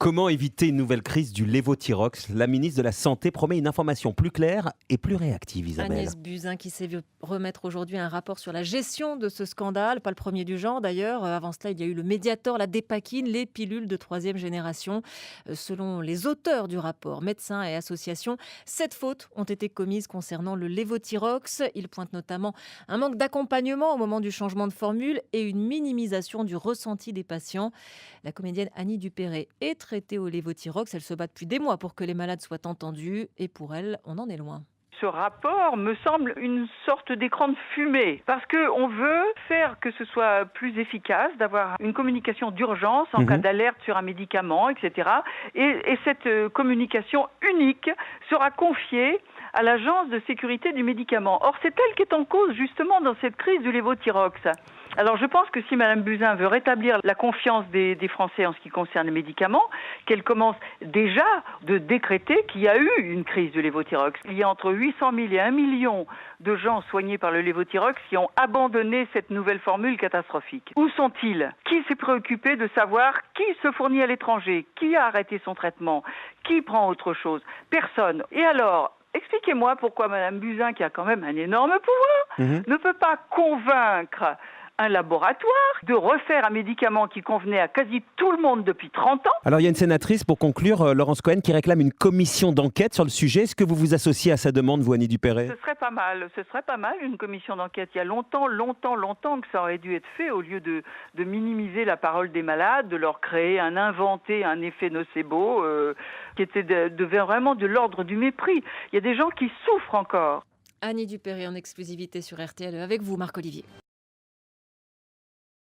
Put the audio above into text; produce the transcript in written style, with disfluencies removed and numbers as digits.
Comment éviter une nouvelle crise du lévothyrox? La ministre de la Santé promet une information plus claire et plus réactive, Isabelle. Agnès Buzyn qui s'est vu remettre aujourd'hui un rapport sur la gestion de ce scandale, pas le premier du genre d'ailleurs. Avant cela, il y a eu le Mediator, la Dépakine, les pilules de troisième génération. Selon les auteurs du rapport, médecins et associations, 7 fautes ont été commises concernant le lévothyrox. Ils pointent notamment un manque d'accompagnement au moment du changement de formule et une minimisation du ressenti des patients. La comédienne Annie Dupéré est traitée au lévothyrox. Elle se bat depuis des mois pour que les malades soient entendus et pour elle, on en est loin. Ce rapport me semble une sorte d'écran de fumée parce qu'on veut faire que ce soit plus efficace, d'avoir une communication d'urgence en cas d'alerte sur un médicament, etc. Et cette communication unique sera confiée à l'Agence de sécurité du médicament. Or, c'est elle qui est en cause justement dans cette crise du lévothyrox. Alors je pense que si Mme Buzyn veut rétablir la confiance des Français en ce qui concerne les médicaments, qu'elle commence déjà de décréter qu'il y a eu une crise du lévothyrox. Il y a entre 800 000 et 1 million de gens soignés par le lévothyrox qui ont abandonné cette nouvelle formule catastrophique. Où sont-ils? Qui s'est préoccupé de savoir qui se fournit à l'étranger? Qui a arrêté son traitement? Qui prend autre chose? Personne. Et alors, expliquez-moi pourquoi Mme Buzyn, qui a quand même un énorme pouvoir, ne peut pas convaincre un laboratoire de refaire un médicament qui convenait à quasi tout le monde depuis 30 ans. Alors il y a une sénatrice, pour conclure, Laurence Cohen, qui réclame une commission d'enquête sur le sujet. Est-ce que vous vous associez à sa demande, vous, Annie Dupéré? Ce serait pas mal une commission d'enquête. Il y a longtemps que ça aurait dû être fait au lieu de minimiser la parole des malades, de leur créer inventer un effet nocebo qui était vraiment de l'ordre du mépris. Il y a des gens qui souffrent encore. Annie Dupéré en exclusivité sur RTL avec vous, Marc Olivier.